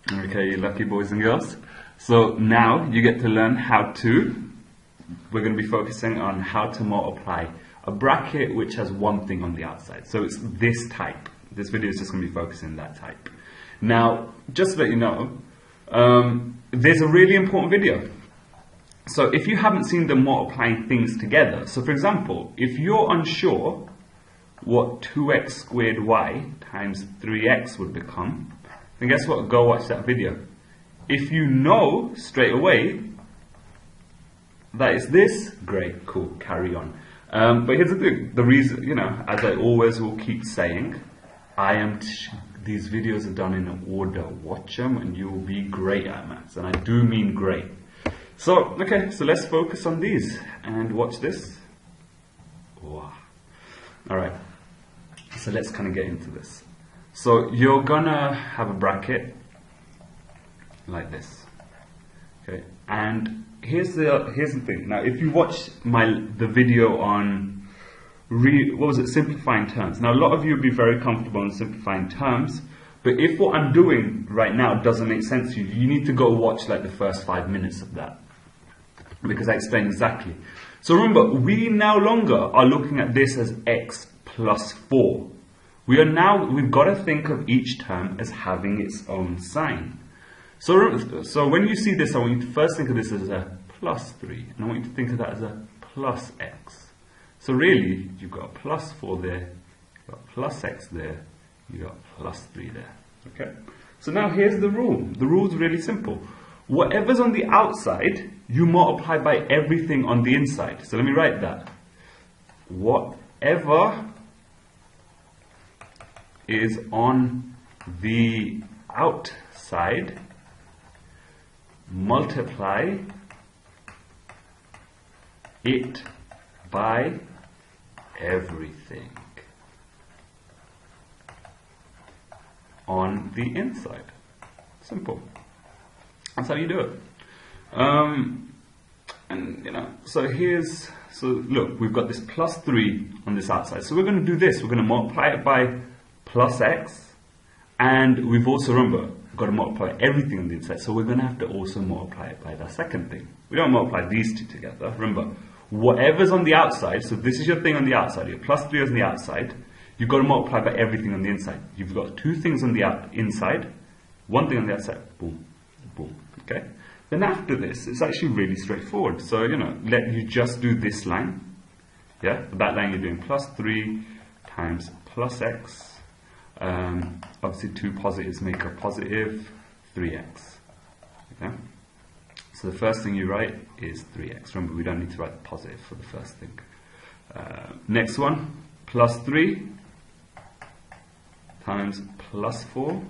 Okay, you lucky boys and girls. So now you get to learn how to, we're going to be focusing on how to multiply a bracket which has one thing on the outside. So it's this type. This video is just going to be focusing on that type. Now, just to let you know, there's a really important video. So if you haven't seen the multiplying things together, so for example, if you're unsure what 2x squared y times 3x would become, then guess what? Go watch that video. If you know straight away that it's this, great, cool, carry on. But here's the thing, the reason, you know, as I always will keep saying, these videos are done in order. Watch them and you will be great at maths, and I do mean great. So, okay, so let's focus on these and watch this. Wow. Alright, so let's kind of get into this. So you're gonna have a bracket like this, okay? And here's the thing. Now, if you watch the video on simplifying terms. Now, a lot of you will be very comfortable in simplifying terms, but if what I'm doing right now doesn't make sense to you, you need to go watch like the first 5 minutes of that, because I explain exactly. So remember, we no longer are looking at this as x plus 4. We've got to think of each term as having its own sign. So when you see this, I want you to first think of this as a plus 3, and I want you to think of that as a plus x. So really, you've got a plus 4 there, you've got plus x there, you've got plus 3 there. Okay? So now here's the rule. The rule's really simple. Whatever's on the outside, you multiply by everything on the inside. So let me write that. Whatever is on the outside, multiply it by everything on the inside. Simple. That's how you do it. And you know, so look, we've got this plus 3 on this outside. So we're going to do this. We're going to multiply it by plus x, and we've also, remember, got to multiply everything on the inside, so we're going to have to also multiply it by the second thing. We don't multiply these two together. Remember, whatever's on the outside, so this is your thing on the outside, your plus 3 is on the outside, you've got to multiply by everything on the inside. You've got two things on the inside, one thing on the outside, boom, boom, okay? Then after this, it's actually really straightforward. So, you know, you just do this line, yeah? For that line you're doing plus 3 times plus x. Obviously, two positives make a positive 3x. Okay? So the first thing you write is 3x. Remember, we don't need to write the positive for the first thing. Next one, plus 3 times plus 4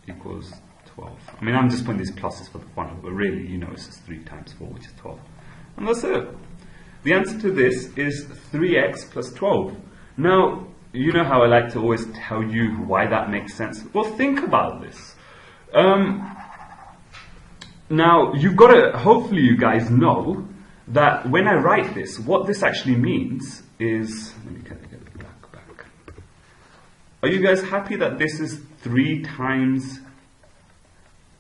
equals 12. I mean, I'm just putting these pluses for the fun of it, but really, you know, it's just 3 times 4, which is 12. And that's it. The answer to this is 3x plus 12. Now, you know how I like to always tell you why that makes sense? Well, think about this. Now, you've got to, hopefully you guys know that when I write this, what this actually means is, let me get it back. Are you guys happy that this is 3 times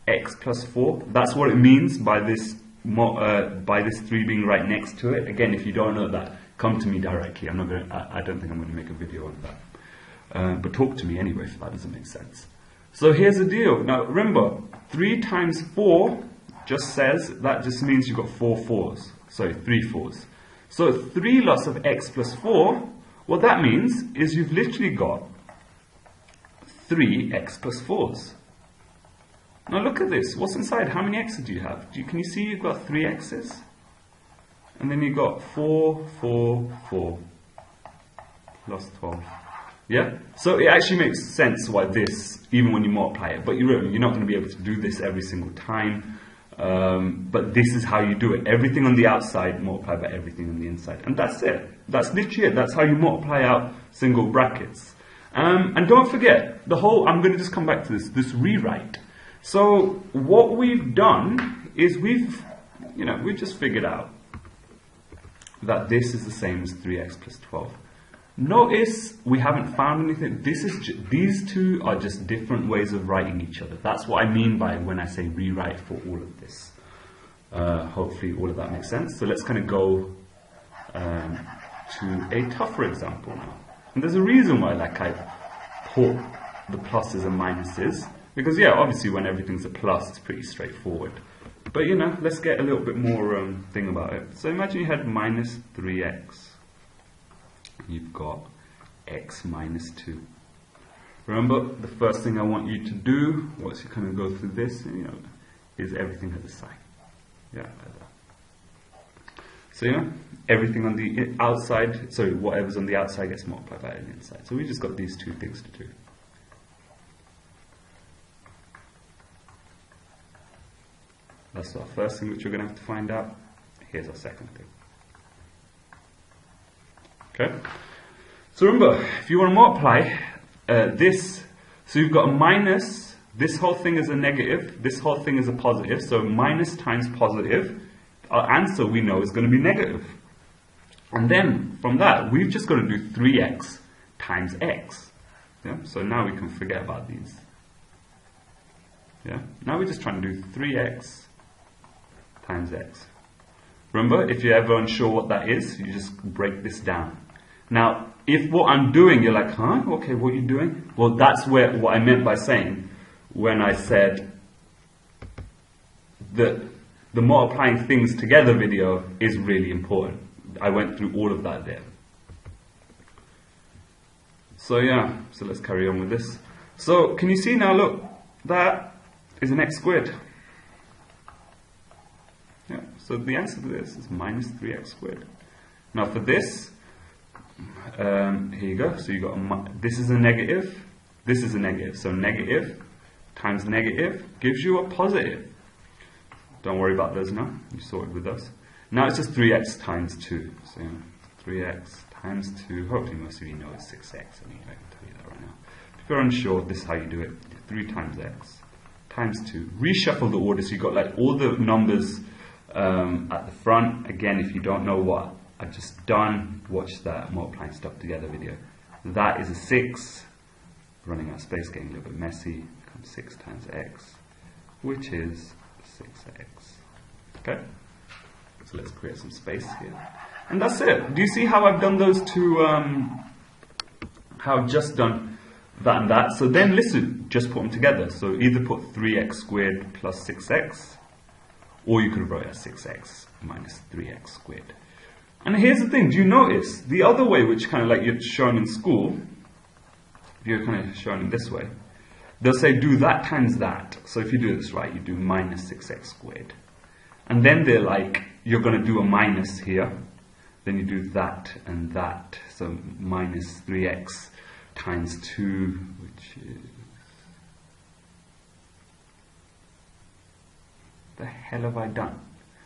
x plus 4? That's what it means by this 3 being right next to it. Again, if you don't know that, come to me directly. I don't think I'm going to make a video on that. But talk to me anyway if that doesn't make sense. So here's the deal. Now remember, 3 times 4 just means you've got 4 4s. Sorry, 3 4s. So 3 lots of x plus 4, what that means is you've literally got 3 x plus 4s. Now look at this. What's inside? How many x's do you have? Can you see you've got 3 x's? And then you got 4, 4, 4, plus 12. Yeah? So it actually makes sense why this, even when you multiply it. But you're not going to be able to do this every single time. But this is how you do it. Everything on the outside, multiply by everything on the inside. And that's it. That's literally it. That's how you multiply out single brackets. And don't forget, I'm going to just come back to this rewrite. So what we've done is we've just figured out that this is the same as 3x plus 12. Notice we haven't found anything. These two are just different ways of writing each other. That's what I mean by when I say rewrite for all of this. Hopefully all of that makes sense. So let's kind of go to a tougher example now. And there's a reason why I put the pluses and minuses. Because yeah, obviously when everything's a plus, it's pretty straightforward. But you know, let's get a little bit more thing about it. So imagine you had minus 3x. You've got x minus 2. Remember, the first thing I want you to do, once you kind of go through this, you know, is everything has a sign. Yeah, like that. So you know, everything on the outside, sorry, whatever's on the outside gets multiplied by the inside. So we just got these two things to do. That's our first thing which we're going to have to find out. Here's our second thing. Okay? So remember, if you want to multiply this, so you've got a minus, this whole thing is a negative, this whole thing is a positive, so minus times positive, our answer we know is going to be negative. And then from that, we've just got to do 3x times x. Yeah? So now we can forget about these. Yeah? Now we're just trying to do 3x times x. Remember, if you're ever unsure what that is, you just break this down. Now, if what I'm doing, you're like, huh? Okay, what are you doing? Well, that's what I meant by saying when I said that the multiplying things together video is really important. I went through all of that there. So yeah, so let's carry on with this. So can you see now, look, that is an x squared. Yeah, so the answer to this is minus 3x squared. Now for this, here you go. So you got this is a negative, this is a negative. So negative times negative gives you a positive. Don't worry about those now. You saw it with us. Now it's just 3x times 2. So 3x times 2. Hopefully most of you know it's 6x. Anyway, I can tell you that right now. If you're unsure, this is how you do it. 3 times x times 2. Reshuffle the order so you got like all the numbers at the front. Again, if you don't know what I've just done, watch that multiplying stuff together video. That is a 6. Running out of space, getting a little bit messy. Becomes 6 times x, which is 6x. Okay? So let's create some space here. And that's it. Do you see how I've done those two, how I've just done that and that? So then listen, just put them together. So either put 3x squared plus 6x, or you could write as 6x minus 3x squared. And here's the thing, do you notice the other way, which kind of like you're shown in school, if you're kind of shown in this way, they'll say do that times that. So if you do this right, you do minus 6x squared. And then they're like, you're going to do a minus here. Then you do that and that. So minus 3x times 2, which is... the hell have I done?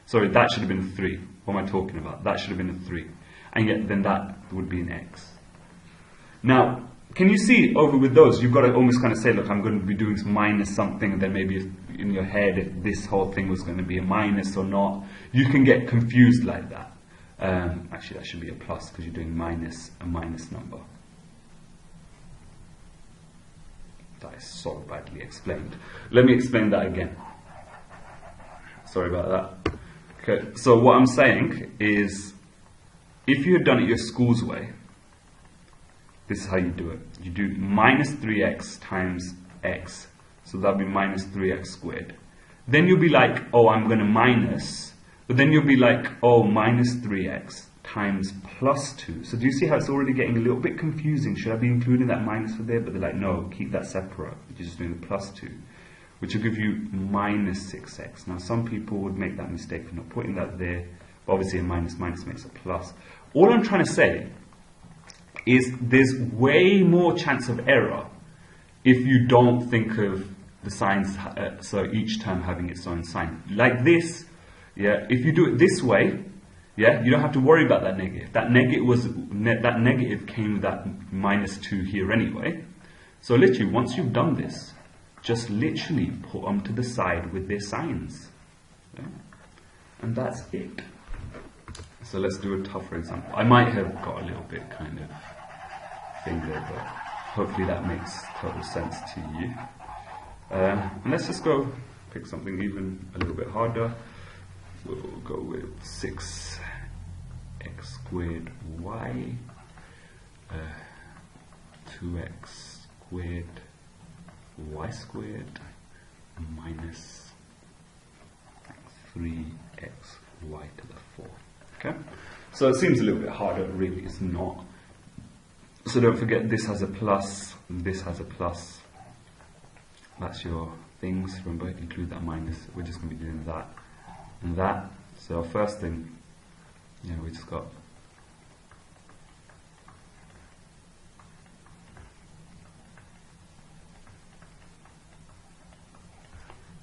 Sorry, that should have been a 3. What am I talking about? That should have been a 3. And yet then that would be an x. Now, can you see over with those, you've got to almost kind of say, look, I'm going to be doing minus something, and then maybe in your head if this whole thing was going to be a minus or not. You can get confused like that. Actually, that should be a plus because you're doing minus a minus number. That is so badly explained. Let me explain that again. Sorry about that. Okay, so what I'm saying is, if you had done it your school's way, this is how you do it. You do minus 3x times x, so that'll be minus 3x squared. Then you'll be like, oh, I'm going to minus, but then you'll be like, oh, minus 3x times plus 2. So do you see how it's already getting a little bit confusing? Should I be including that minus for there? But they're like, no, keep that separate. You're just doing the plus 2. Which will give you minus 6x. Now some people would make that mistake for not putting that there, but obviously a minus makes a plus. All I'm trying to say is there's way more chance of error if you don't think of the signs, so each term having its own sign. Like this, yeah, if you do it this way, yeah, you don't have to worry about that negative. That negative came with that minus 2 here anyway. So literally, once you've done this, just literally put them to the side with their signs. Yeah? And that's it. So let's do a tougher example. I might have got a little bit kind of finger, but hopefully that makes total sense to you. And let's just go pick something even a little bit harder. We'll go with 6x squared y, 2x squared y squared minus 3xy to the 4. Okay? So it seems a little bit harder, really it's not. So don't forget this has a plus, this has a plus. That's your things, remember, include that minus. We're just going to be doing that and that. So our first thing, we just got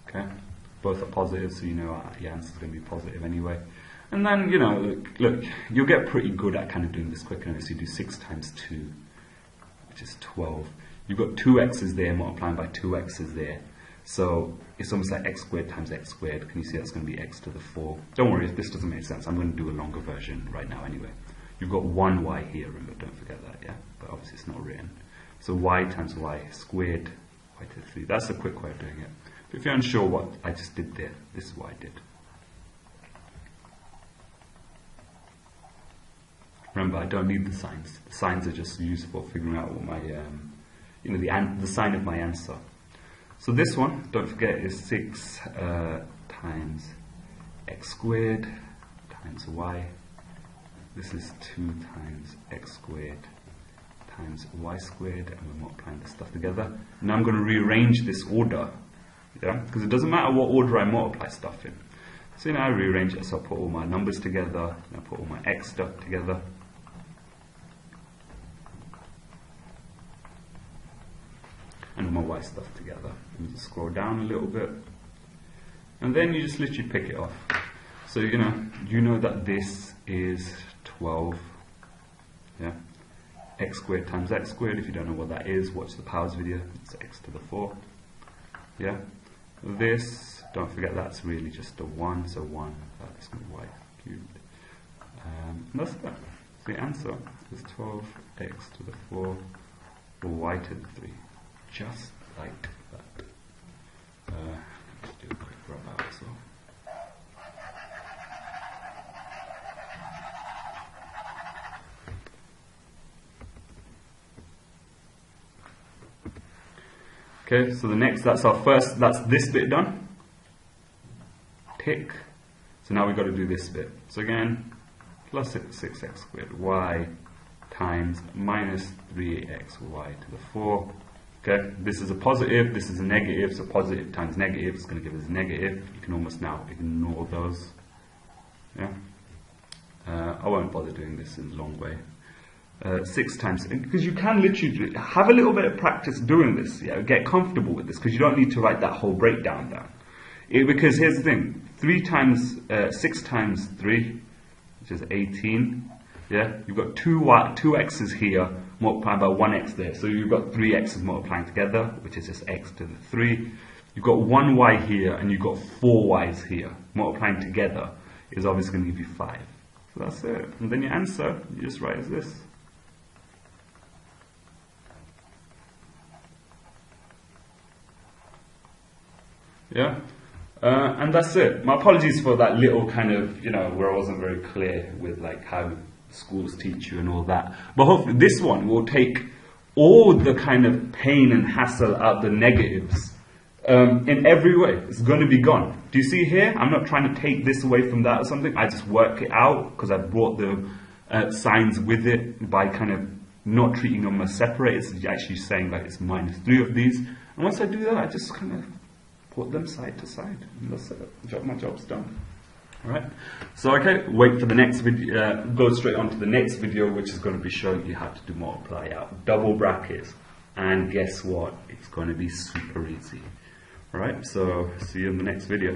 okay, both are positive, so you know your answer is going to be positive anyway. And then, look, you'll get pretty good at kind of doing this quicker. So you do 6 times 2, which is 12. You've got 2 x's there multiplying by 2 x's there. So it's almost like x squared times x squared. Can you see that's going to be x to the 4? Don't worry if this doesn't make sense. I'm going to do a longer version right now anyway. You've got 1y here, remember, don't forget that, yeah? But obviously it's not written. So y times y squared, y to the 3. That's a quick way of doing it. But if you're unsure what I just did there, this is what I did. Remember, I don't need the signs. The signs are just used for figuring out what my, the sign of my answer. So this one, don't forget, is 6 times x squared times y. This is 2 times x squared times y squared, and we're multiplying this stuff together. Now I'm going to rearrange this order, because it doesn't matter what order I multiply stuff in. So I rearrange it, so I put all my numbers together, and I put all my x stuff together. And all my y stuff together. And just scroll down a little bit. And then you just literally pick it off. So you know that this is 12. Yeah. X squared times x squared. If you don't know what that is, watch the powers video. It's x to the 4. Yeah. This, don't forget that's really just a 1, so 1, that's going to be y cubed. That's that. The answer is 12x to the 4 or y to the 3. Just like that. Let's do a quick rub out as well. Okay, so the next, that's this bit done. Tick. So now we've got to do this bit. So again, plus 6x squared y times minus 3xy to the 4. Okay, this is a positive, this is a negative, so positive times negative is going to give us negative. You can almost now ignore those. Yeah, I won't bother doing this in a long way. 6 times, because you can literally have a little bit of practice doing this. Yeah, get comfortable with this, because you don't need to write that whole breakdown down. Because here's the thing: 6 times 3, which is 18. Yeah, you've got two x's here multiplying by 1x there, so you've got 3 x's multiplying together, which is just x to the 3. You've got 1y here, and you've got 4 y's here. Multiplying together is obviously going to give you 5. So that's it. And then your answer, you just write as this. Yeah, and that's it. My apologies for that little kind of, where I wasn't very clear with like how schools teach you and all that. But hopefully this one will take all the kind of pain and hassle out the negatives in every way. It's going to be gone. Do you see here? I'm not trying to take this away from that or something. I just work it out because I brought the signs with it by kind of not treating them as separate. It's actually saying like it's minus 3 of these. And once I do that, I just kind of put them side to side. And that's it. My job's done. Alright, so okay, wait for the next video, go straight on to the next video, which is going to be showing you how to do multiply out double brackets. And guess what? It's going to be super easy. Alright, so see you in the next video.